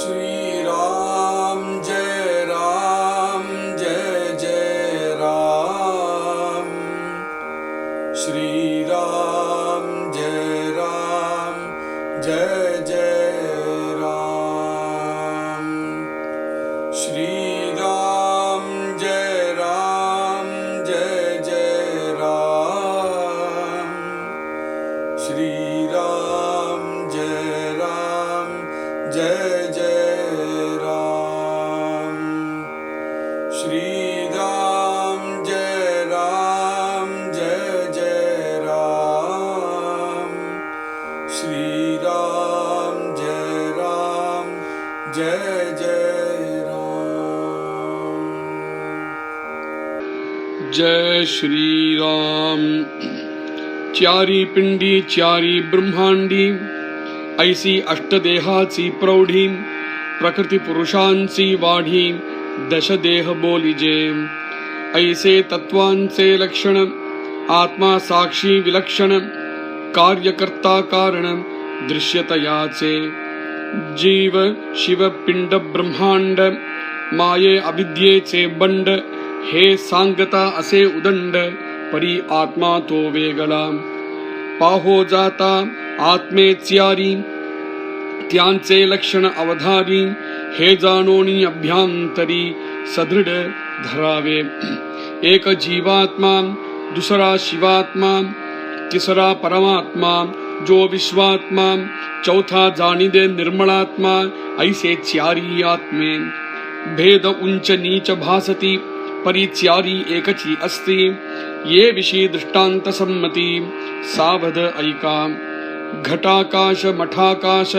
Shri Ram Jai Ram Jai Jai Ram. Shri Ram Jai Ram Jai Jai Ram. Shri Ram Jai Ram Jai Jai Ram. Shri Ram Jai Ram Jai Jai Ram. Shri Ram Jai Ram Jai Jai Ram. Shri Ram Jai Ram Jai Jai Ram. Jai Shri Ram. चारी पिंडी चारी ब्रह्मांडी ऐसी अष्टदेहाची प्रौढी प्रकृति पुरुषांची वाढी दश देह बोलिजे ऐसे तत्वांचे लक्षण आत्मा साक्षी विलक्षण कार्यकर्ता कारण दृश्यतयाचे जीव शिव पिंड ब्रह्मांड माये अविद्येचे बंड हे सांगता असे उदंड परी आत्मा तो वेगळा पाहो जाता आत्मेच्यारी त्यांचे लक्षण अवधारी हे जाणोनी अभ्यांतरी सदृढ धरावे एक जीवात्मा दुसरा शिवात्मा तिसरा परमात्मा जो विश्वात्मा चौथा जाणीदे निर्मलात्मा ऐसे चारी आत्मे भेद उंच नीच भासती परिचारी एकची अस्ति ये विषयी दृष्टांत सम्मती सावध ऐका घटाकाश मठाकाश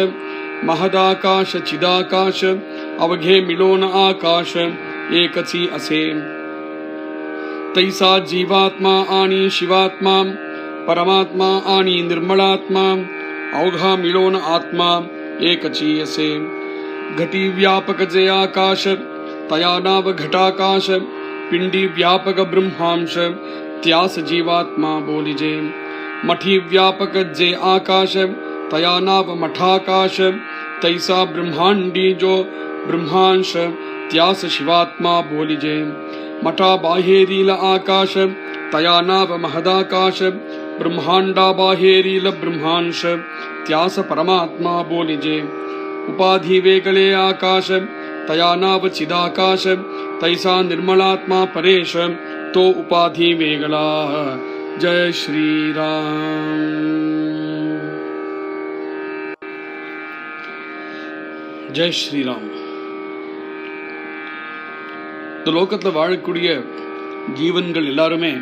महदाकाश चिदाकाश अवघे मिळून आकाश एकची असे तैसा जीवात्मा आणि शिवात्मा परमात्मा आणि निर्मलात्मा अवघा मिळून आत्मा एकची असे घटी व्यापक जे आकाश तया नाव घटाकाश पिंडी व्यापक ब्रह्मांश त्यास जीवात्मा बोलिजे मठी व्यापक जे आकाश तया नाव मठाकाश तैसा ब्रह्मांडी जो ब्रह्मांश त्यास शिवात्मा बोलिजे मठा बाहेरील आकाश तया नाव महदाकाश ब्रह्मांडा बाहेरील ब्रह्मांश त्यास परमात्मा बोलिजे उपाधी वेगळे आकाश तया नाव चिदाकाश तैसा निर्मलात्मा परेश तो उपाधी वेगळा जय श्री राम. ஜெய் ஸ்ரீராம். இந்த லோகத்துல வாழக்கூடிய ஜீவன்கள் எல்லாருமே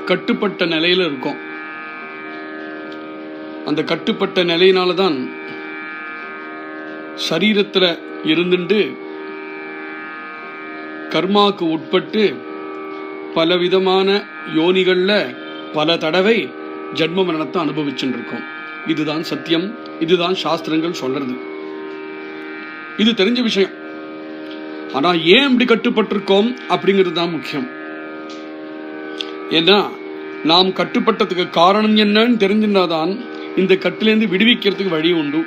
கட்டுப்பட்ட நிலையில இருக்கும். அந்த கட்டுப்பட்ட நிலையினாலதான் சரீரத்துல இருந்துட்டு கர்மாக்கு உட்பட்டு பலவிதமான யோனிகள்ல பல தடவை ஜன்ம மரணத்தை அனுபவிச்சுட்டு இருக்கோம். இதுதான் சத்தியம், இதுதான் சாஸ்திரங்கள் சொல்றது. இது தெரிஞ்ச விஷயம். ஆனா ஏன் இப்படி கட்டுப்பட்டிருக்கோம் அப்படிங்கிறது தான் முக்கியம். ஏன்னா நாம் கட்டுப்பட்டதுக்கு காரணம் என்னன்னு தெரிஞ்சிருந்தாதான் இந்த கட்டிலேருந்து விடுவிக்கிறதுக்கு வழி உண்டு.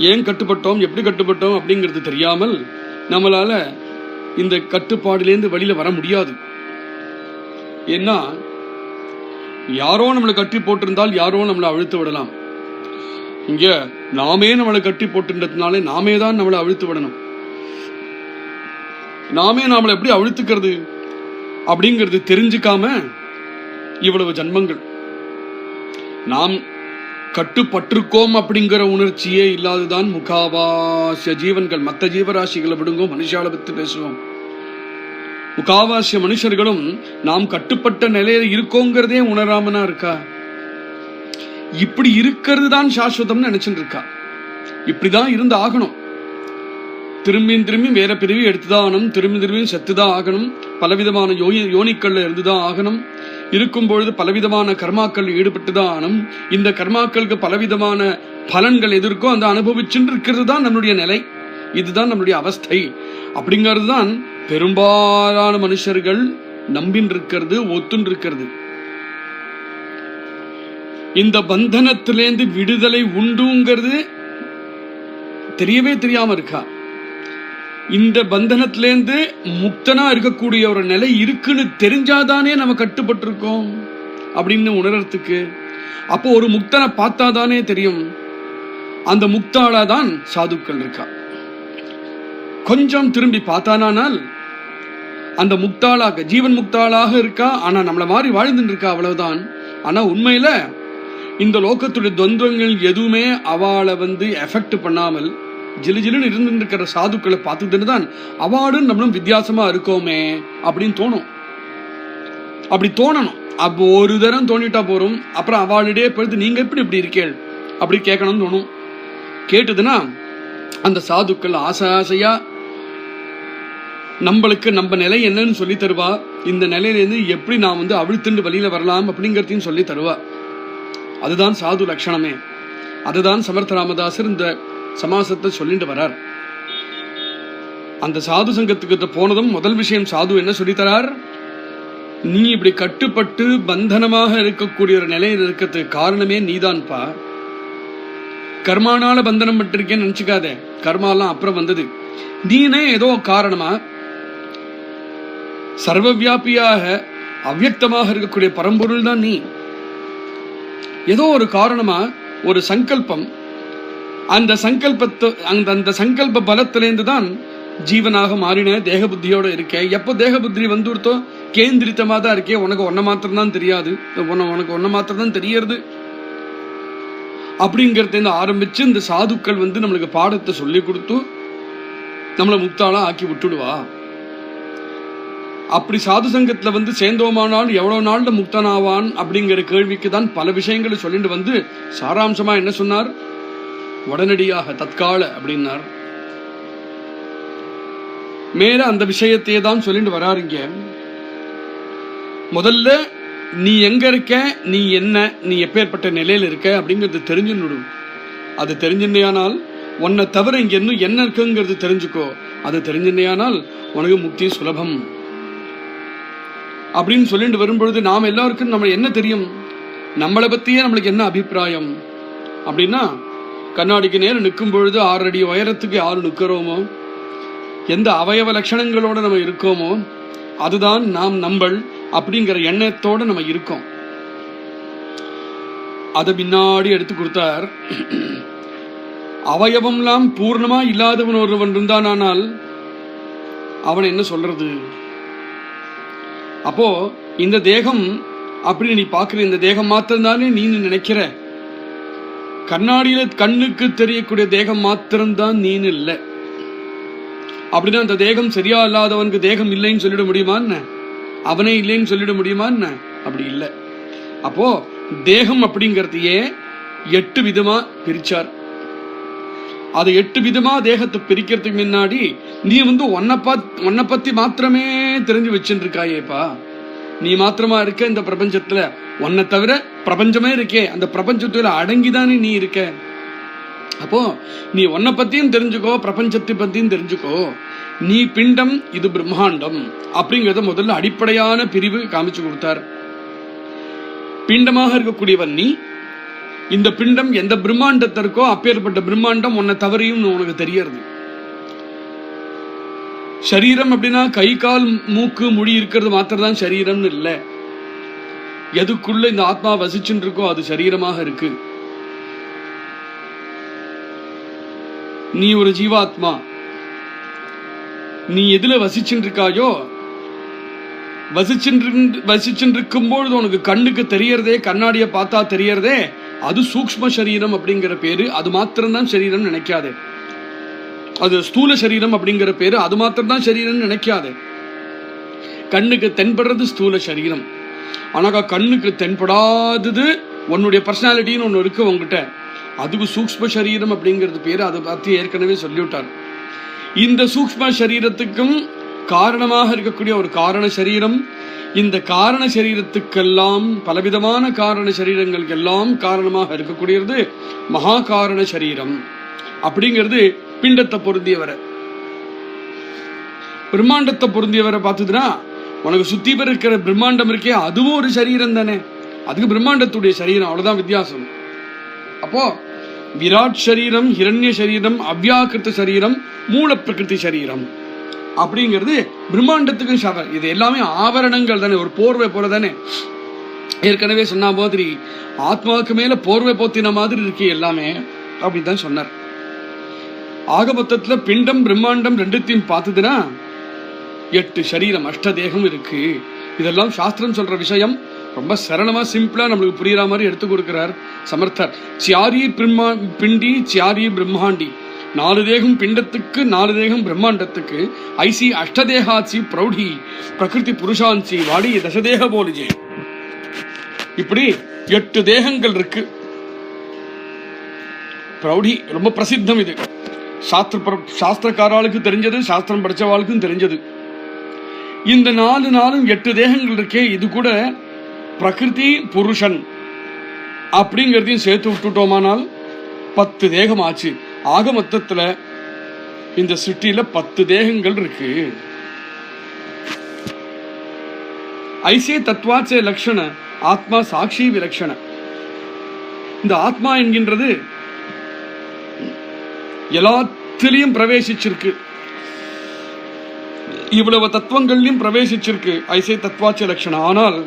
ஏன் கட்டுப்பட்டோம், எப்படி கட்டுப்பட்டோம் அப்படிங்கிறது தெரியாமல் நம்மளால இந்த கட்டுப்பாடுலேருந்து வெளியில வர முடியாது. ஏன்னா யாரோ நம்மளை கட்டி போட்டிருந்தால் யாரோ நம்மளை அழுத்து விடலாம். இங்க நாமே நம்மளை கட்டி போட்டுன்றதுனாலே நாமே தான் நம்மளை அழுத்து விடணும். நாமே நம்மளை எப்படி அழுத்துக்கிறது அப்படிங்கிறது தெரிஞ்சுக்காம இவ்வளவு ஜன்மங்கள் நாம் கட்டுப்பட்டிருக்கோம் அப்படிங்கிற உணர்ச்சியே இல்லாததான் முகாவாசிய ஜீவன்கள். மற்ற ஜீவராசிகளை விடுங்கோ, மனுஷால பத்தி பேசுவோம். முகாவாசிய மனுஷர்களும் நாம் கட்டுப்பட்ட நிலையில இருக்கோங்கிறதே உணராமனா இருக்கா. இப்படி இருக்கிறது தான் சாஸ்வதம்னு நினைச்சுட்டு இருக்கா. இப்படிதான் இருந்து ஆகணும். திரும்பியும் திரும்பி வேற பிரிவு எடுத்துதான் ஆகணும். திரும்பியும் செத்துதான் ஆகணும். பலவிதமான யோனிக்கள்ல இருந்துதான் ஆகணும். இருக்கும் பொழுது பலவிதமான கர்மாக்கள் ஈடுபட்டுதான் ஆகணும். இந்த கர்மாக்களுக்கு பலவிதமான பலன்கள் எதிர்க்கோ அந்த அனுபவிச்சுட்டு இருக்கிறது தான் நம்மளுடைய நிலை. இதுதான் நம்மளுடைய அவஸ்தை. அப்படிங்கிறது தான் பெரும்பாலான மனுஷர்கள் நம்பின் இருக்கிறது, ஒத்துன் இருக்கிறது. இந்த பந்தனத்திலேந்து விடுதலை உண்டுங்கிறது தெரியவே தெரியாம இருக்கா. இந்த பந்தனத்திலேந்து முக்தனா இருக்கக்கூடிய ஒரு நிலை இருக்குன்னு தெரிஞ்சாதானே நம்ம கட்டுப்பட்டு இருக்கோம் அப்படின்னு உணர்றதுக்கு. அப்போ ஒரு முக்தனை பார்த்தாதானே தெரியும். அந்த முக்தாளாதான் சாதுக்கள் இருக்கா. கொஞ்சம் திரும்பி பார்த்தானால் அந்த முக்தாளாக ஜீவன் முக்தாளாக இருக்கா. ஆனா நம்மள மாதிரி வாழ்ந்துட்டு இருக்கா, அவ்வளவுதான். ஆனா உண்மையில இந்த லோகத்துடைய துவந்தங்கள் எதுவுமே அவளை எஃபெக்ட் பண்ணாமல் ஜிலு ஜிலுன்னு இருந்துட்டு இருக்கிற சாதுக்களை பார்த்துட்டு தான் அவாடும் நம்மளும் வித்தியாசமா இருக்கோமே அப்படின்னு தோணும். அப்படி தோணணும். அப்போ ஒரு தரம் தோணிட்டா போறோம். அப்புறம் அவளிடையே போயிட்டு நீங்க எப்படி இப்படி இருக்கேள் அப்படி கேட்கணும்னு தோணும். கேட்டதுன்னா அந்த சாதுக்கள் ஆசை ஆசையா நம்மளுக்கு நம்ம நிலை என்னன்னு சொல்லி தருவா. இந்த நிலையிலேருந்து எப்படி நான் அவிழ்த்துண்டு வழியில வரலாம் அப்படிங்கறதையும் சொல்லி தருவா. அதுதான் சாது லட்சணமே. அதுதான் சமர்த்த ராமதாசர் இந்த சமாசத்தை சொல்லிட்டு வரார். அந்த சாது சங்கத்துக்கிட்ட போனதும் முதல் விஷயம் சாது என்ன சொல்லி தரார், நீ இப்படி கட்டுப்பட்டு பந்தனமாக இருக்கக்கூடிய ஒரு நிலையில் இருக்கிறதுக்கு காரணமே நீதான்பா. கர்மானால பந்தனம் பட்டிருக்கேன்னு நினைச்சுக்காத. கர்மாலாம் அப்புறம் வந்தது. நீனே ஏதோ காரணமா சர்வவியாபியாக அவ்யக்தமாக இருக்கக்கூடிய பரம்பொருள் தான் நீ. ஏதோ ஒரு காரணமா ஒரு சங்கல்பம், அந்த சங்கல்பத்தை அந்த சங்கல்ப பலத்திலேருந்து தான் ஜீவனாக மாறின. தேக புத்தியோட இருக்கேன். எப்போ தேக புத்தி வந்துடுத்தோ கேந்திரித்தமா தான் இருக்கே. உனக்கு ஒன்ன மாத்திரம் தான் தெரியாது, உனக்கு ஒன்ன மாத்திரம் தான் தெரியறது அப்படிங்கறத ஆரம்பிச்சு இந்த சாதுக்கள் நம்மளுக்கு பாடத்தை சொல்லி கொடுத்து நம்மளை முக்தாளா ஆக்கி விட்டுடுவா. அப்படி சாது சங்கத்துல சேர்ந்தோமானால் எவ்வளவு நாள்ல முக்தனாவான் அப்படிங்கிற கேள்விக்கு தான் பல விஷயங்களை சொல்லிட்டு சாராம்சமா என்ன சொன்னார், உடனடியாக தற்கால அப்படின்னார். மேல அந்த விஷயத்தையே தான் சொல்லிட்டு வராருங்க. முதல்ல நீ எங்க இருக்க, நீ என்ன, நீ எப்பேற்பட்ட நிலையில இருக்க அப்படிங்கிறது தெரிஞ்சுன்னு. அது தெரிஞ்சுன்னையானால் உன்னை தவிர இங்க இன்னும் என்ன இருக்குங்கிறது தெரிஞ்சுக்கோ. அது தெரிஞ்சுன்னையானால் உனக்கு முக்தி சுலபம் அப்படின்னு சொல்லிட்டு வரும்பொழுது நாம் எல்லாருக்கும் நம்ம என்ன தெரியும், நம்மளை பத்தியே நம்மளுக்கு என்ன அபிப்பிராயம் அப்படின்னா, கண்ணாடிக்கு நேரம் நிற்கும் பொழுது 6 அடி உயரத்துக்கு யாரு நிற்கிறோமோ, எந்த அவயவ லட்சணங்களோட நம்ம இருக்கோமோ அதுதான் நாம் நம்பள் அப்படிங்கிற எண்ணத்தோட நம்ம இருக்கோம். அதை பின்னாடி எடுத்து கொடுத்தார். அவயவம்லாம் பூர்ணமா இல்லாதவன் ஒருவன் இருந்தானால் அவன் என்ன சொல்றது. அப்போ இந்த தேகம் அப்படின்னு நீ பாக்குற இந்த தேகம் மாத்திரம்தானே நீ நினைக்கிற. கண்ணாடியில கண்ணுக்கு தெரியக்கூடிய தேகம் மாத்திரம்தான் நீன்னு இல்லை. அப்படின்னா அந்த தேகம் சரியா இல்லாதவனுக்கு தேகம் இல்லைன்னு சொல்லிட முடியுமா என்ன? அவனே இல்லைன்னு சொல்லிட முடியுமா என்ன? அப்படி இல்லை. அப்போ தேகம் அப்படிங்கறதையே 8 விதமா பிரிச்சார். அது 8 விதமா தேகத்தை பிரிக்கிறதுக்கு முன்னாடி நீ உன்னை பத்தி மாத்திரமே தெரிஞ்சு வச்சுட்டு இருக்காயேப்பா. நீ மாத்திரமா இருக்க இந்த பிரபஞ்சத்துல, உன்னை தவிர பிரபஞ்சமே இருக்கே, அந்த பிரபஞ்சத்துல அடங்கிதானே நீ இருக்க. அப்போ நீ உன்னை பத்தியும் தெரிஞ்சுக்கோ, பிரபஞ்சத்தை பத்தியும் தெரிஞ்சுக்கோ. நீ பிண்டம், இது பிரம்மாண்டம் அப்படிங்கறத முதல்ல அடிப்படையான பிரிவு காமிச்சு கொடுத்தார். பிண்டமாக இருக்கக்கூடியவன் நீ. இந்த பிண்டம் எந்த பிரம்மாண்டத்திற்கோ அப்பேற்பட்ட பிரம்மாண்டம் உன்னை தவறையும் உனக்கு தெரியறது. சரீரம் அப்படின்னா கை கால் மூக்கு முடி இருக்கிறது மாத்திரம் தான் சரீரம்னு இல்லை. எதுக்குள்ள இந்த ஆத்மா வசிச்சுட்டு இருக்கோ அது சரீரமாக இருக்கு. நீ ஒரு ஜீவாத்மா. நீ எதுல வசிச்சுட்டு இருக்காயோ, வசிச்சுட்டு இருக்கும்பொழுது உனக்கு கண்ணுக்கு தெரியறதே, கண்ணாடியை பார்த்தா தெரியறதே, அது சூக்ஷ்ம சரீரம் அப்படிங்கிற பேரு. அது மாத்திரம்தான் சரீரம் நினைக்காது. அது ஸ்தூல சரீரம் அப்படிங்கிற பேரு. அது மாத்திரம்தான் சரீரம் நினைக்காது. கண்ணுக்கு தென்படுறது ஸ்தூல சரீரம். ஆனாக்கா கண்ணுக்கு தென்படாதது உன்னுடைய பர்சனாலிட்டின்னு ஒன்று இருக்கு உங்ககிட்ட, அதுக்கு சூக்ஷ்ம சரீரம் அப்படிங்கிறது பேரு. அதை பத்தி ஏற்கனவே சொல்லிவிட்டார். இந்த சூக்ஷ்ம சரீரத்துக்கும் காரணமாக இருக்கக்கூடிய ஒரு காரண சரீரம். இந்த காரண சரீரத்துக்கெல்லாம் பலவிதமான காரண சரீரங்களுக்கு எல்லாம் காரணமாக இருக்கக்கூடியது மகா காரண சரீரம் அப்படிங்கிறது. பிண்டத்தை பொருந்தியவரை, பிரம்மாண்டத்தை பொருந்தியவரை பார்த்ததுன்னா உனக்கு சுத்தி இருக்கிற பிரம்மாண்டம் இருக்கே அதுவும் ஒரு சரீரம் தானே. அதுக்கு பிரம்மாண்டத்துடைய சரீரம், அவ்வளவுதான் வித்தியாசம். அப்போ விராட் சரீரம், ஹிரண்ய சரீரம், அவ்யாக்கிருத்த சரீரம், மூல பிரகிருதி சரீரம் அப்படிங்கிறது பிரம்மாண்டத்துக்கும் சபை. இது எல்லாமே ஆவரணங்கள் தானே, ஒரு போர்வை போல தானே. ஏற்கனவே சொன்ன மாதிரி ஆத்மாவுக்கு மேல போர்வை போத்தின மாதிரி இருக்கு எல்லாமே அப்படிதான் சொன்னார். ஆக மொத்தத்துல பிண்டம் பிரம்மாண்டம் ரெண்டுத்தையும் பார்த்ததுன்னா 8 சரீரம், அஷ்டதேகம் இருக்கு. இதெல்லாம் சாஸ்திரம் சொல்ற விஷயம். ரொம்ப சரளமா சிம்பிளா நம்மளுக்கு புரியுற மாதிரி எடுத்து கொடுக்கிறார் சமர்த்தர். சியாரி பிண்டி சியாரி பிரம்மாண்டி, 4 தேகம் பிண்டத்துக்கு, 4 தேகம் பிரம்மாண்டத்துக்கு. ஐசி அஷ்டதேகாச்சி பிரௌடி பிரகிருதி புருஷாஞ்சி வாடி தசதேக போலிஜே. இப்படி 8 தேகங்கள் இருக்கு. பிரௌடி ரொம்ப பிரசித்தம். இது சாஸ்திரக்காராளுக்கு தெரிஞ்சது, சாஸ்திரம் படிச்சவாளுக்கும் தெரிஞ்சது. இந்த 4 நாளும் 8 தேகங்கள் இருக்கே, இது கூட பிரகிருதி புருஷன் அப்படிங்கிறதையும் சேர்த்து விட்டுட்டோமானால் 10 தேகம் ஆச்சு. ஆக மொத்தத்துல இந்த சிருஷ்டியில 10 தேகங்கள் இருக்கு. ஐசே தத்வாச்சே லட்சண ஆத்மா சாட்சி விலட்சண. இந்த ஆத்மா என்கின்றது எல்லாத்திலையும் பிரவேசிச்சிருக்கு, இவ்வளவு தத்துவங்களையும் பிரவேசிச்சிருக்கு. ஐசே தத்வாச்ச லட்சணம். ஆனால்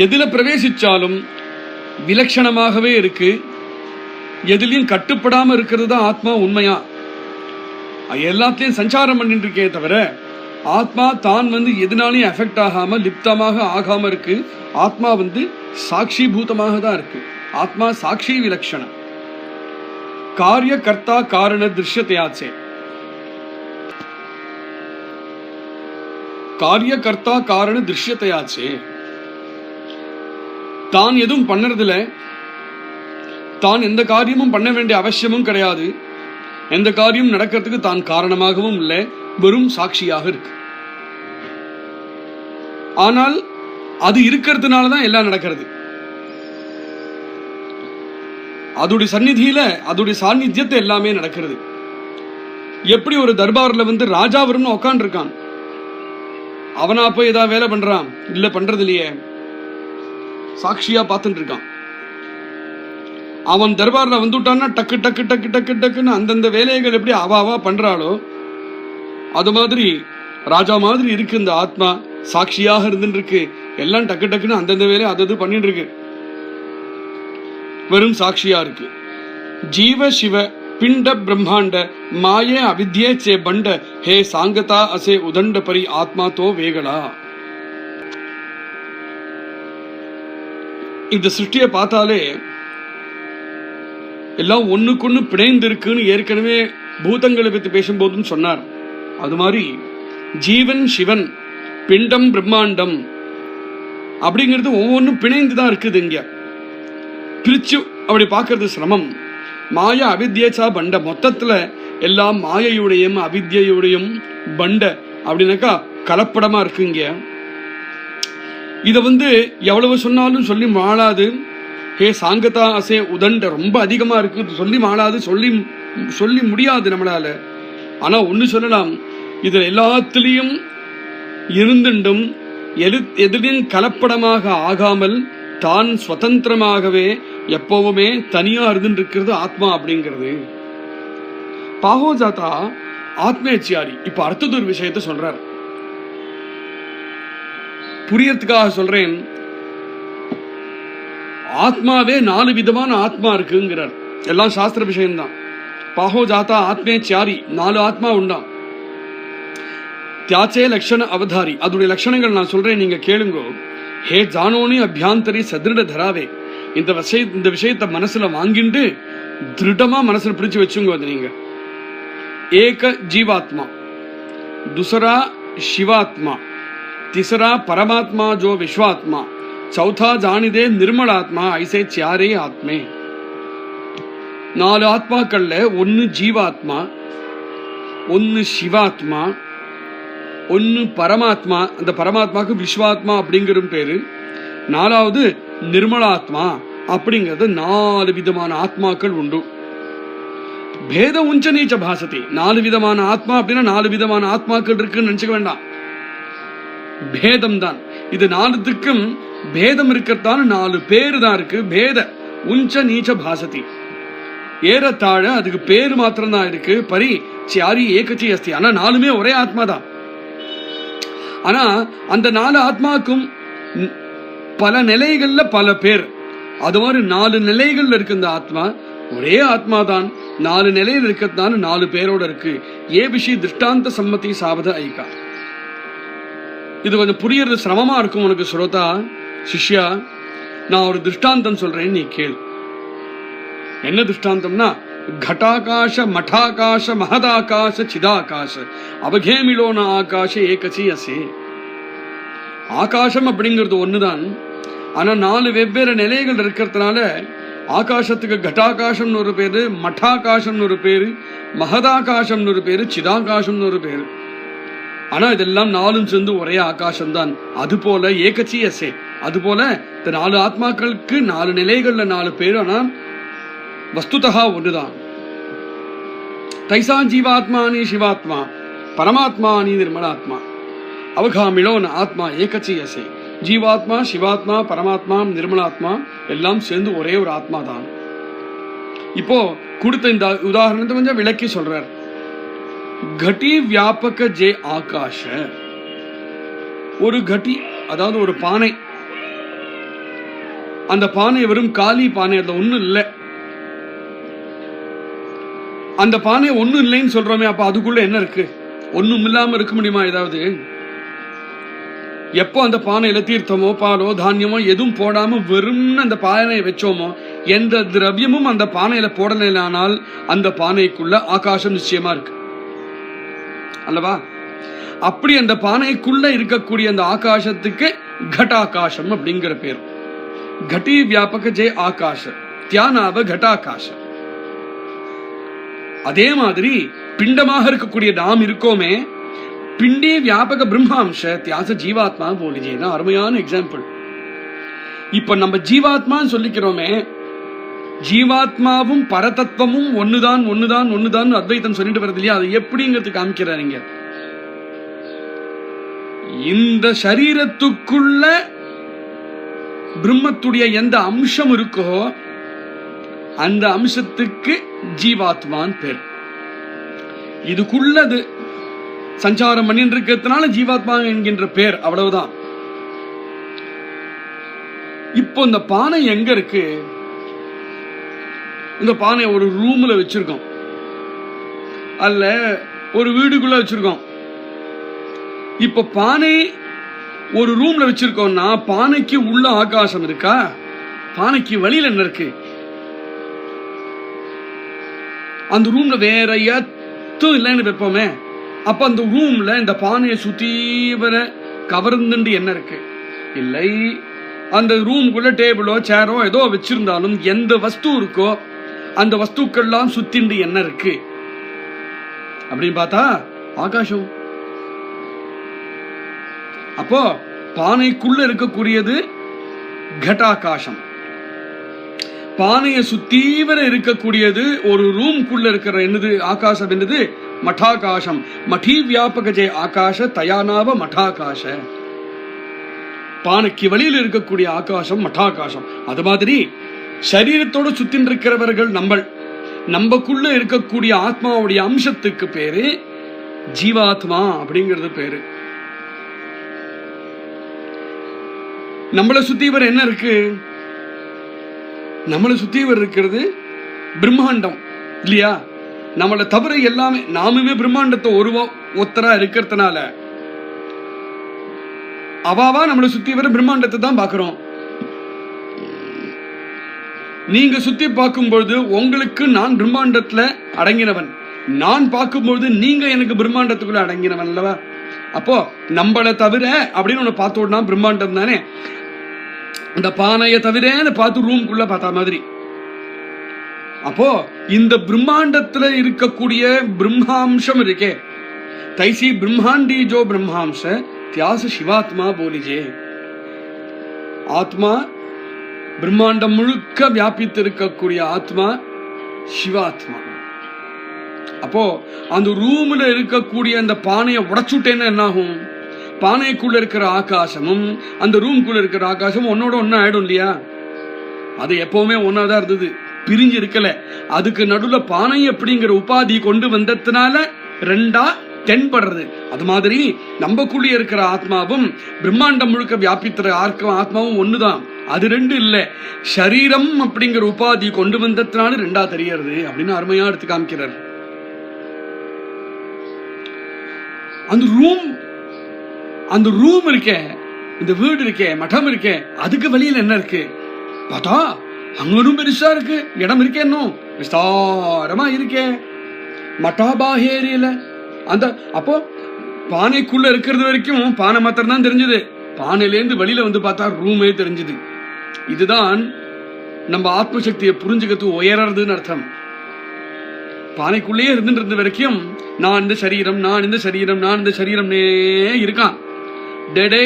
எதுல பிரவேசிச்சாலும் விலட்சணமாகவே இருக்கு. எதிலையும் கட்டுப்படாம இருக்கிறது தான் ஆத்மா. உண்மையா எல்லாத்தையும் சஞ்சாரம் பண்ணிட்டு இருக்கே தவிர ஆத்மா தான் எதனாலையும் எஃபெக்ட் ஆகாம லிப்தமாக ஆகாம இருக்கு. ஆத்மா சாட்சி பூதமாக தான் இருக்கு. ஆத்மா சாட்சி விலட்சணம். காரிய கர்த்தா காரண திருஷ்யத்தையாச்சே. காரிய கர்த்தா காரண திருஷ்யத்தையாச்சே. தான் எதுவும் பண்ணறதுல, தான் எந்த காரியமும் பண்ண வேண்டிய அவசியமும் கிடையாது. எந்த காரியம் நடக்கிறதுக்கு தான் காரணமாகவும் இல்லை, வெறும் சாட்சியாக இருக்கு. ஆனால் அது இருக்கிறதுனாலதான் எல்லாம் நடக்கிறது. அதோடைய சந்நிதியில, அதோடைய சாநித்தியத்தை எல்லாமே நடக்கிறது. எப்படி ஒரு தர்பார்ல ராஜா வரும்னு உட்காந்து இருக்கான், அவனா போய் ஏதாவது வேலை பண்றான்? இல்ல, பண்றது இல்லையே, சாட்சியா பார்த்துட்டு இருக்கான். அவன் தர்பார்ல வந்துட்டான்னா டக்கு டக்கு டக்கு டக்கு டக்குன்னு அந்தந்த வேலைகள் எப்படி அவாவா பண்றாளோ அது மாதிரி ராஜா மாதிரி இருக்கு இந்த ஆத்மா. சாட்சியாக இருந்துட்டு இருக்கு. எல்லாம் டக்கு டக்குன்னு அந்தந்த வேலையை அது பண்ணிட்டு இருக்கு. வெறும் சாட்சியா இருக்கு. ஜீவ சிவ பிண்ட பிரம்மாண்ட மாயே அவித்யே சே பண்ட ஹே சாங்கதா அசே உதண்ட பரி ஆத்மா தோ வேகளா. இந்த சிருஷ்டியை பார்த்தாலே எல்லாம் ஒண்ணுக்கொன்னு பிணைந்து இருக்குன்னு ஏற்கனவே பூதங்களை பத்தி பேசும்போதும் சொன்னார். அது மாதிரி ஜீவன் சிவன் பிண்டம் பிரம்மாண்டம் அப்படிங்கிறது ஒவ்வொன்றும் பிணைந்துதான் இருக்குது. இங்க பிரிச்சு அப்படி பார்க்கறது சிரமம். மாய அவித்யேச்சா பண்ட, மொத்தத்துல எல்லாம் மாயையுடையும் அவித்யுடையும் பண்ட அப்படின்னாக்கா கலப்படமா இருக்கு. இங்க இத எவ்வளவு சொன்னாலும் சொல்லி மாளாது. ஹே சாங்கதா அசே உதண்ட, ரொம்ப அதிகமா இருக்கு, சொல்லி மாளாது, சொல்லி முடியாது நம்மளால. ஆனா ஒண்ணு சொல்லலாம், இதுல எல்லாத்திலையும் இருந்துண்டும் எதிலையும் கலப்படமாக ஆகாமல் தான் சுதந்திரமாகவே எப்பவுமே தனியா இருந்துட்டு இருக்கிறது ஆத்மா அப்படிங்கிறது. பாகோஜாதா ஆத்மேச்சியாரி. இப்ப அடுத்தது ஒரு விஷயத்த சொல்றார், புரியறதுக்காக சொல்றேன். ஆத்மாவே 4 விதமான ஆத்மா இருக்குங்கிறார். எல்லாம் சாஸ்திர விஷயம்தான். பாகோஜாதா ஆத்மேச்சியாரி, 4 ஆத்மா உண்டா. தியாச்சே லட்சண அவதாரி, அதோடைய லட்சணங்கள் நான் சொல்றேன், நீங்க கேளுங்கோ. ஹே ஜானோனி அபியாந்தரி சதிருட தராவே. இந்த விஷயத்தை மனசுல வாங்கிட்டு திருடமா மனசுல பிடிச்சு வச்சுங்க. அது நீங்க ஏக ஜீவாத்மா, துசரா சிவாத்மா, तीसरा परमात्मा जो विश्वात्मा, चौथा जानिदे निर्मलात्मा, ऐसे 4 आत्मे. 4 ஆத்மாக்கள்ல ஒன்னு ஜீவாத்மா, ஒன்னு சிவாத்மா, ஒன்னு பரமாத்மா. அந்த பரமாத்மாக்கு விஸ்வாத்மா அப்படிங்கிற பேரு. 4வது நிர்மலாத்மா அப்படிங்கிறது. 4 விதமான ஆத்மாக்கள் உண்டு. பேத உஞ்ச நீச்ச பாசதி. 4 விதமான ஆத்மா அப்படின்னா 4 விதமான ஆத்மாக்கள் இருக்குன்னு நினைச்சுக்க வேண்டாம். பேதம் தான் இது. 4த்துக்கும் பேதம் இருக்கிறதான 4 பேரு தான் இருக்கு. பேத உஞ்ச நீச்ச பாசதி, ஏறத்தாழ அதுக்கு பேரு மாத்திரம் தான் இருக்கு. பரி சாரி ஏகச்சி அஸ்தி, ஆனா 4மே ஒரே ஆத்மா தான். ஆனா அந்த 4 ஆத்மாக்கும் பல நிலைகள்ல பல பேர். அது மாதிரி 4 நிலைகள்ல இருக்கு இந்த ஆத்மா. ஒரே ஆத்மா தான், 4 நிலையில் இருக்கிறதுனால 4 பேரோட இருக்கு. ஏ விஷயம் திருஷ்டாந்த சம்மதி சாவத ஐகா. இது கொஞ்சம் புரியறது சிரமமா இருக்கும் உனக்கு ஸ்ரோதா சிஷ்யா. நான் ஒரு திருஷ்டாந்தம் சொல்றேன், நீ கேள். என்ன திருஷ்டாந்தம்னா, घटाकाश मठाकाश महदाकाश चिदाकाश அவகேமிலோன ஆகாஷ ஏகசி அசே. ஆகாசம் அப்படிங்கிறது ஒண்ணுதான், ஆனா 4 வெவ்வேறு நிலைகள் இருக்கிறதுனால ஆகாசத்துக்கு घटाकाशம்னு ஒரு பேரு, மठाकाशம்னு ஒரு பேரு, மகதாகாசம்னு ஒரு பேரு, சிதாகாசம்னு ஒரு பேரு. ஆனா இதெல்லாம் 4ம் சேர்ந்து ஒரே ஆகாசம் தான். அது போல ஏகசி அசே, அது போல இந்த 4 ஆத்மாக்களுக்கு 4 நிலைகள்ல 4 பேரு, ஆனா வஸ்துதா ஒன்றுதான். தைசா ஜீவாத்மானி சிவாத்மா பரமாத்மானி நிர்மலாத்மா அவகாமிலோன ஆத்மா ஏகச்சியசே. ஜீவாத்மா சிவாத்மா பரமாத்மா நிர்மலாத்மா எல்லாம் சேர்ந்து ஒரே ஒரு ஆத்மா தான். இப்போ கொடுத்த இந்த உதாரணத்தை கொஞ்சம் விளக்கி சொல்றார். घटी व्यापक जे आकाश, ஒரு घटी அதாவது ஒரு பானை. அந்த பானை வெறும் காலி பானை, அதுல ஒண்ணும் இல்லை. அந்த பானை ஒண்ணும் இல்லைன்னு சொல்றோமே, அப்ப அதுக்குள்ள என்ன இருக்கு? ஒண்ணும் இல்லாம இருக்க முடியுமா ஏதாவது? எப்போ அந்த பானையில தீர்த்தமோ பாலோ தானியமோ எதுவும் போடாம வெறும் அந்த பானையை வச்சோமோ, எந்த திரவியமும் அந்த பானையில போடலைனால் அந்த பானைக்குள்ள ஆகாசம் நிச்சயமா இருக்கு அல்லவா? அப்படி அந்த பானைக்குள்ள இருக்கக்கூடிய அந்த ஆகாசத்துக்கு घटाकाशம் அப்படிங்கிற பேர். घटी व्यापक जे आकाश தியானாவ घटाकाश. அதே மாதிரி பிண்டமாக இருக்கக்கூடிய நாம் இருக்கோமே, பிண்டே வியாபக பிரம்மாம்ச தியாச ஜீவாத்மா போலிஜேனா அருமையான எக்ஸாம்பிள். இப்ப நம்ம ஜீவாத்மான்னு சொல்லிக்கிறோமே, ஜீவாத்மாவும் பரதத்துவமும் ஒண்ணுதான் ஒண்ணுதான் ஒண்ணுதான் அத்வைத்தம் சொல்லிட்டு வருது இல்லையா? அது எப்படிங்கிறது காமிக்கிறாருங்க. இந்த சரீரத்துக்குள்ள பிரம்மத்துடைய எந்த அம்சம் இருக்கோ அந்த அம்சத்துக்கு ஜீவாத்மான் பேர். இதுக்குள்ளது சஞ்சாரம் பண்ணி இருக்கிறதுனால ஜீவாத்மா என்கின்ற பேர், அவ்வளவுதான். இப்போ இந்த பானை எங்க இருக்கு? இந்த பானை ஒரு ரூம்ல வச்சிருக்கோம், அல்ல ஒரு வீடுக்குள்ள வச்சிருக்கோம். இப்ப பானை ஒரு ரூம்ல வச்சிருக்கோம்னா பானைக்கு உள்ள ஆகாசம் இருக்கா? பானைக்கு வெளியில என்ன இருக்கு? அந்த ரூம்ல வேற எத்தும் இல்லைன்னு வைப்போமே, அப்ப அந்த ரூம்ல இந்த பானையை சுத்தி வர கவர்ந்துண்டு என்ன இருக்கு? இல்லை. அந்த ரூமுக்குள்ள டேபிளோ சேரோ ஏதோ வச்சிருந்தாலும் எந்த வஸ்து இருக்கோ அந்த வஸ்துக்கள்லாம் சுத்திண்டு என்ன இருக்கு அப்படின்னு பார்த்தா ஆகாசம். அப்போ பானைக்குள்ள இருக்கக்கூடியது घटाकाशம். பானையை சுத்தீவர இருக்கக்கூடியது ஒரு ரூம்குள்ள இருக்கிற என்னது ஆகாசம் என்னது மठाकाशம். மఠி வியாபக ஜெய ஆகாஷ தயானாவ மठाकाश. பானைக்கு வெளியில் இருக்கக்கூடிய ஆகாசம் மठाकाशம். அது மாதிரி சரீரத்தோடு சுத்தின் இருக்கிறவர்கள் நம்மக்குள்ள இருக்கக்கூடிய ஆத்மாவுடைய அம்சத்துக்கு பேரு ஜீவாத்மா அப்படிங்கிறது பேரு. நம்மளை சுத்திவர் என்ன இருக்கு? நம்மளை சுத்திவர் இருக்கிறது பிரம்மாண்டம் இல்லையா? நம்மளை தவிர எல்லாமே நாமுமே பிரம்மாண்டத்தை ஒத்தரா இருக்கிறதுனால அவாவா நம்மளை சுத்திவர் பிரம்மாண்டத்தை தான் பாக்குறோம். நீங்க சுத்தி பார்க்கும்பொழுது உங்களுக்கு நான் பிரம்மாண்டத்துல அடங்கினவன், நான் பார்க்கும்பொழுது நீங்க எனக்கு பிரம்மாண்டத்துக்குள்ள அடங்கினவன் அல்லவா? அப்போ நம்மளை தவிர அப்படின்னு ஒண்ணு பார்த்தோம்னா பிரம்மாண்டம் தானே. இந்த பானையை தவிர பார்த்து ரூம்குள்ள பார்த்தா மாதிரி. அப்போ இந்த பிரம்மாண்டத்துல இருக்கக்கூடிய பிரம்மாம்சம் இருக்கே, தைசி பிரம்மாண்டி ஜோ பிரம்மாம்ச தியாச சிவாத்மா போலிஜே. ஆத்மா பிரம்மாண்டம் முழுக்க வியாபித்து இருக்கக்கூடிய ஆத்மா சிவாத்மா. அப்போ அந்த ரூம்ல இருக்கக்கூடிய அந்த பானையை உடைச்சுட்டேன்னு என்ன ஆகும்? பானைக்குள்ள இருக்கிற ஆகாசமும் அந்த ரூம்குள்ள இருக்கிற ஆகாசமும் ஒன்னோட ஒன்னு ஆயிடும் இல்லையா? அது எப்பவுமே ஒன்னாதான் இருந்தது, பிரிஞ்சு இருக்கல. அதுக்கு நடுவுல பானை அப்படிங்கிற உபாதி கொண்டு வந்ததுனால ரெண்டா தென்படுறது. அது மாதிரி நம்மக்குள்ளே இருக்கிற ஆத்மாவும் பிரம்மாண்டம் முழுக்க வியாபித்திர ஆத்மாவும் ஒண்ணுதான். அது ரெண்டு இல்ல, சரீரம் அப்படிங்கிற உபாதி கொண்டு வந்ததுனால ரெண்டா தெரியறது அப்படின்னு அருமையா எடுத்து காமிக்கிறார். அந்த ரூம் இருக்கே, இந்த வீடு இருக்கே, மடம் இருக்கே, அதுக்கு வெளியில என்ன இருக்கு பார்த்தா அங்கனும் பெருசா இருக்கு, இடம் இருக்கே, இன்னும் விஸ்தாரமா இருக்கே. மட்டாபாஹேரியில அந்த அப்போ பானைக்குள்ள இருக்கிறது வரைக்கும் பானை மாத்திரம் தான் தெரிஞ்சது, பானையிலேருந்து வெளியில வந்து பார்த்தா ரூமே தெரிஞ்சது. இதுதான் நம்ம ஆத்மசக்தியை புரிஞ்சுக்கிறது உயர்றதுன்னு அர்த்தம். பானைக்குள்ளேயே இருந்துட்டு வரைக்கும் நான் இந்த சரீரம், நான் இந்த சரீரம், நான் இந்த சரீரம்னே இருக்கான். டேடே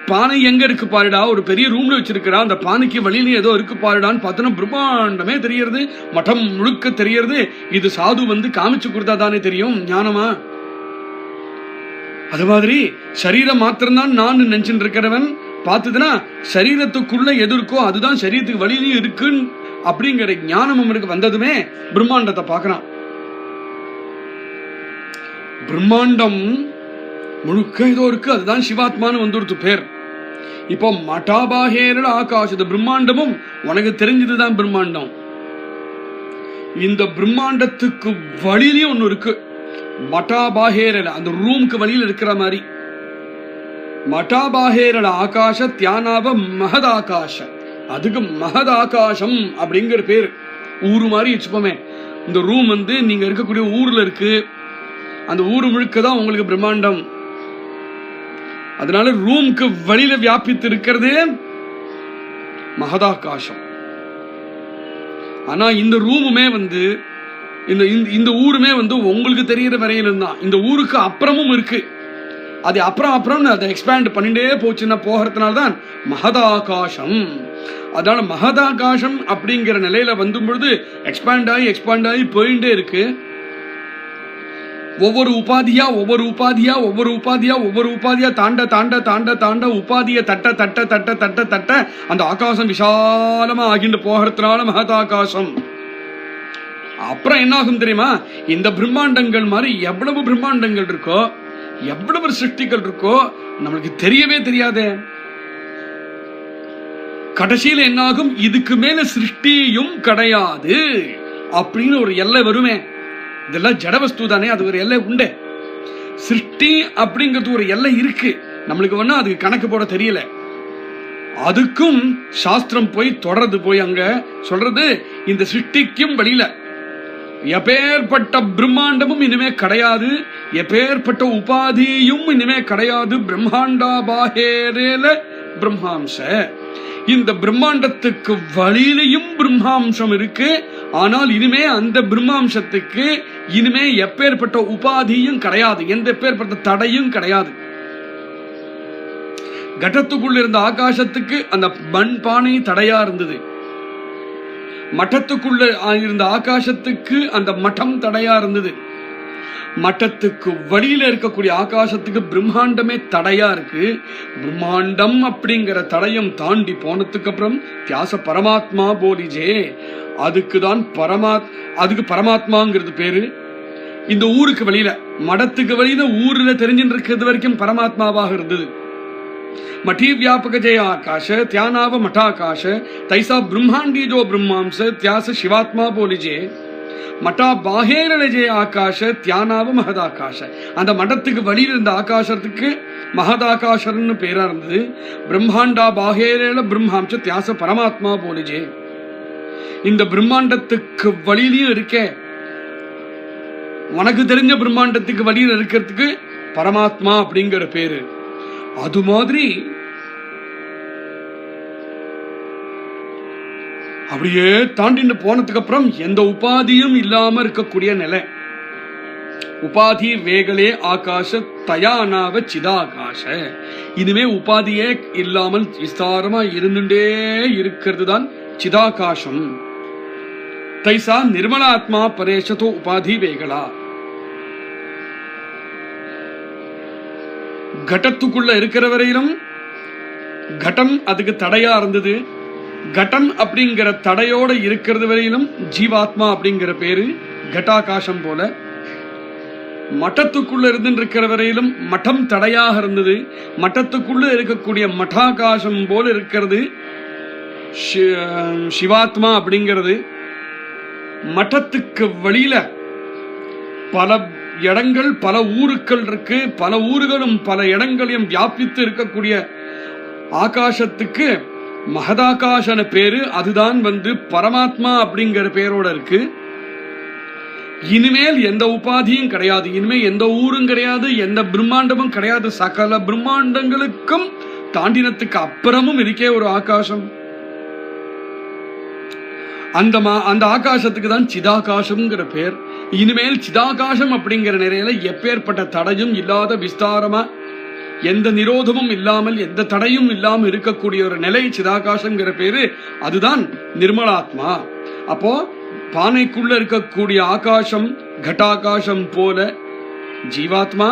பானை எங்க இருக்கு பாருடா, ஒரு பெரிய ரூம்ல வச்சிருக்கிறா, அந்த பானைக்கு வழியில ஏதோ இருக்கு பாருடான்னு பார்த்தோன்னா பிரம்மாண்டமே தெரியறது, மட்டம் முழுக்க தெரியறது. இது சாது வந்து காமிச்சு கொடுத்தா தானே தெரியும் ஞானமா. அது மாதிரி சரீரம் மாத்திரம்தான் நான் நினைச்சுட்டு இருக்கிறவன் பார்த்ததுன்னா சரீரத்துக்குள்ள எது இருக்கோ அதுதான் சரீரத்துக்கு வழியிலையும் இருக்குன்னு அப்படிங்கிற ஞானம் அவனுக்கு வந்ததுமே பிரம்மாண்டத்தை பார்க்கறான். பிரம்மாண்டம் முழுக்க ஏதோ இருக்கு, அதுதான் சிவாத்மான்னு வந்துடுத்து பேர். இப்போ மட்டாபாஹேரட ஆகாச பிரம்மாண்டமும் உனக்கு தெரிஞ்சதுதான் பிரம்மாண்டம். இந்த பிரம்மாண்டத்துக்கு வழியிலையும் ஒண்ணு இருக்கு, மட்டாபாஹேரல அந்த ரூமுக்கு வழியில் இருக்கிற மாதிரி. மட்டாபாஹேரல ஆகாஷ தியானாவ மகதாகாஷ, அதுக்கு மகதாகாசம் அப்படிங்கிற பேர். ஊரு மாதிரி வச்சுப்போமே, இந்த ரூம் வந்து நீங்க இருக்கக்கூடிய ஊர்ல இருக்கு, அந்த ஊரு முழுக்க தான் உங்களுக்கு பிரம்மாண்டம். அதனால ரூமுக்கு வழியில வியாபித்து இருக்கிறதே மகதாகாசம். ஆனா இந்த ரூமுமே வந்து இந்த ஊருமே வந்து உங்களுக்கு தெரியற வரையிலும் தான். இந்த ஊருக்கு அப்புறமும் இருக்கு, அது அப்புறம் அதை எக்ஸ்பேண்ட் பண்ணிட்டே போச்சுன்னா போகிறதுனால தான் மகதாகாசம். அதனால மகதாகாசம் அப்படிங்கிற நிலையில வந்து பொழுது எக்ஸ்பேண்ட் ஆகி போயிட்டே இருக்கு. ஒவ்வொரு உபாதியா தாண்ட உபாதிய தட்ட அந்த ஆகாசம் விசாலமா ஆகிட்டு போகிறதுனால மகதாகாசம். அப்புறம் என்ன ஆகும் தெரியுமா, இந்த பிரம்மாண்டங்கள் மாதிரி எவ்வளவு பிரம்மாண்டங்கள் இருக்கோ, எவ்வளவு சிருஷ்டிகள் இருக்கோ நம்மளுக்கு தெரியவே தெரியாதே. கடைசியில என்ன ஆகும், இதுக்கு மேல சிருஷ்டியும் கிடையாது அப்படின்னு ஒரு எல்லை வருமே. இதெல்லாம் ஜடவஸ்து தானே, அது ஒரு எல்லை உண்டு. சிருஷ்டி அப்படிங்கிறது ஒரு எல்லை இருக்கு, நம்மளுக்கு வேணா அதுக்கு கணக்கு போட தெரியல. அதுக்கும் சாஸ்திரம் போய் தொடர்ந்து போய் அங்க சொல்றது, இந்த சிருஷ்டிக்கும் வழியில எப்பேற்பட்ட பிரம்மாண்டமும் இனிமே கிடையாது, எப்பேற்பட்ட உபாதியும் இனிமே கிடையாது. பிரம்மாண்டா பாஹேரேல பிரம்மாம்ச, இந்த பிரம்மாண்டத்துக்கு வழியிலையும் பிரம்மாம்சம் இருக்கு. ஆனால் இனிமே அந்த பிரம்மாம்சத்துக்கு இனிமே எப்பேற்பட்ட உபாதியும் கிடையாது, எந்த எப்பேற்பட்ட தடையும் கிடையாது. கடத்துக்குள்ள இருந்த ஆகாசத்துக்கு அந்த மண் பானை தடையா இருந்தது, மட்டத்துக்குள்ள இருந்த ஆகாசத்துக்கு அந்த மட்டம் தடையா இருந்தது, மட்டத்துக்கு வழியில இருக்கக்கூடிய ஆகாசத்துக்கு பிரம்மாண்டமே தடையா இருக்கு. பிரம்மாண்டம் அப்படிங்கிற தடையும் தாண்டி போனதுக்கு அப்புறம் தியாச பரமாத்மா போலிஜே, அதுக்குதான் அதுக்கு பரமாத்மாங்கிறது பேரு. இந்த ஊருக்கு வெளியில மடத்துக்கு வெளியில ஊர்ல தெரிஞ்சுட்டு இருக்கிறது வரைக்கும் பரமாத்மாவாக இருந்தது. मठी व्यापक जय आकाश त्यानाव मठाकाश तैसा ब्रह्मांडी जो ब्रह्मांस त्यास शिवात्मा बोलिजे मठा बाहेर जय आकाश त्यानाव महदाकाश அந்த மடத்துக்கு வழியில் இருந்த ஆகாசத்துக்கு மகதாகாசர்னு பேரா இருந்தது. பிரம்மாண்டா பாஹேரேல பிரம்மாம்ச தியாச பரமாத்மா போலிஜே, இந்த பிரம்மாண்டத்துக்கு வழியிலையும் இருக்கே, உனக்கு தெரிஞ்ச பிரம்மாண்டத்துக்கு வழியில் இருக்கிறதுக்கு பரமாத்மா அப்படிங்கிற பேரு. அது மாதிரி அப்படியே தாண்டிட்டு போனதுக்கு அப்புறம் எந்த உபாதியும் இல்லாம இருக்கக்கூடிய நிலை. உபாதி வேகலே ஆகாஷ தயானாவ சிதாகாஷ, இனிமே உபாதியே இல்லாமல் விஸ்தாரமா இருந்துட்டே இருக்கிறது தான் சிதாகாசம். தைசா நிர்மலாத்மா பரேஷதோ உபாதி வேகலா. கடத்துக்குள்ள இருக்கிற வரையிலும் கடம் அதுக்கு தடையா இருந்தது. கடம் அப்படிங்கிற தடையோட இருக்கிறது வரையிலும் ஜீவாத்மா அப்படிங்கிற பேரு கட்டாகாசம் போல. மட்டத்துக்குள்ள இருந்துருக்கிற வரையிலும் மட்டம் தடையாக இருந்தது. மட்டத்துக்குள்ள இருக்கக்கூடிய மட்டாகாசம் போல இருக்கிறது சிவாத்மா அப்படிங்கிறது. மட்டத்துக்கு வழியில பல இடங்கள், பல ஊருக்கள் இருக்கு. பல ஊர்களும் பல இடங்களையும் வியாபித்து இருக்கக்கூடிய ஆகாசத்துக்கு மகதாகாசன பேரு. அதுதான் பரமாத்மா அப்படிங்கிற பேரோட இருக்கு. இனிமேல் எந்த உபாதியும் கிடையாது, இனிமேல் எந்த ஊரும் கிடையாது, எந்த பிரம்மாண்டமும் கிடையாது. சகல பிரம்மாண்டங்களுக்கும் தாண்டினத்துக்கு அப்புறமும் இருக்கே ஒரு ஆகாசம். அந்த ஆகாசத்துக்கு தான் சிதாகாசம்ங்கிற பேர். இனிமேல் சிதாகாசம் அப்படிங்கிற நிலையில எப்பேற்பட்ட தடையும் இல்லாத விஸ்தாரமா, எந்த நிரோதமும் இல்லாமல் எந்த தடையும் இல்லாமல் இருக்கக்கூடிய ஒரு நிலை சிதாகாசம்ங்கிற பேரு. அதுதான் நிர்மலாத்மா. அப்போ பானைக்குள்ள இருக்கக்கூடிய ஆகாசம் கட்டாகாசம் போல ஜீவாத்மா.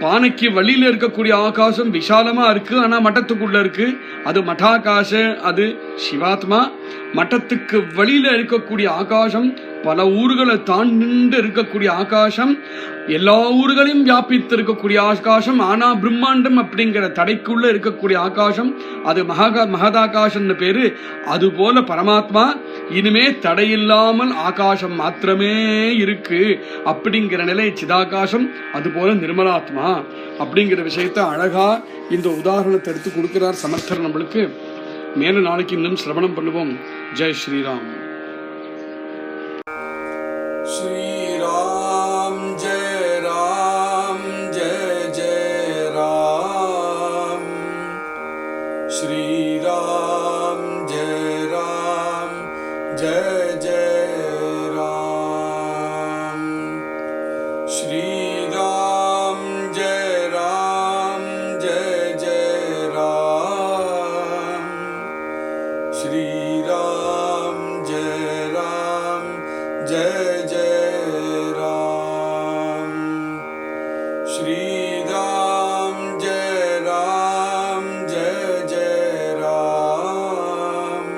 பானைக்கு வழியில இருக்கக்கூடிய ஆகாசம் விசாலமா இருக்கு, ஆனா மட்டத்துக்குள்ள இருக்கு, அது மட்டாகாச, அது சிவாத்மா. மட்டத்துக்கு வழியில இருக்கக்கூடிய ஆகாசம், பல ஊர்களை தாண்டி இருக்கக்கூடிய ஆகாசம், எல்லா ஊர்களையும் வியாபித்து இருக்கக்கூடிய ஆகாசம். ஆனா பிரம்மாண்டம் அப்படிங்கிற தடைக்குள்ள இருக்கக்கூடிய ஆகாசம், அது மகதாகாசம்னு பேரு. அது போல பரமாத்மா இனிமே தடையில்லாமல் ஆகாசம் மாத்திரமே இருக்கு அப்படிங்கிற நிலை சிதாகாசம். அது போல நிர்மலாத்மா அப்படிங்கிற விஷயத்த அழகா இந்த உதாரணத்தை எடுத்து கொடுக்கிறார் சமர்த்தர் நம்மளுக்கு. மேல நாளைக்கு இன்னும் சிரவணம் பண்ணுவோம். ஜெய் ஸ்ரீராம். ஸ்ரீராம் ஜெய ராம் ஜெய ஜெய ராம். ஸ்ரீராம் ஜெய ராம் ஜெய ஜெய ராம். ஸ்ரீராம் ஜெய ராம் ஜெய ஜெய ராம். ஸ்ரீராம் ஜெய ராம் ஜெய ஜெய ராம். ஸ்ரீராம் ஜெய ராம் ஜெய ஜெய ராம்.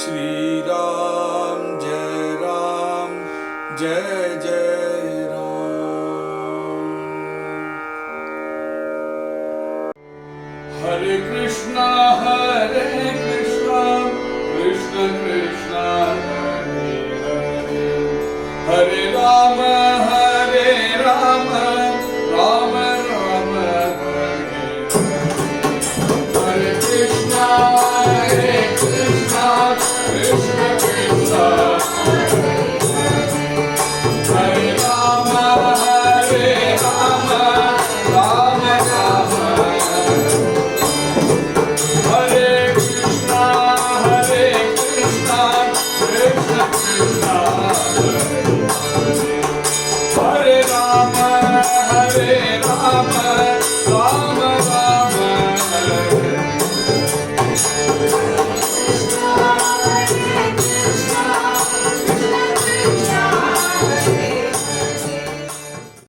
ஸ்ரீராம் ஜெய Ram Jaya Jaya Ram. Hare Krishna Hare Krishna Krishna Krishna Hare Rama, Hare Rama, Rama Rama, Hare Krishna, Hare Krishna, Krishna Krishna, Hare Rama, Hare Rama, Rama Rama, Hare Krishna, Hare Krishna, Krishna Krishna.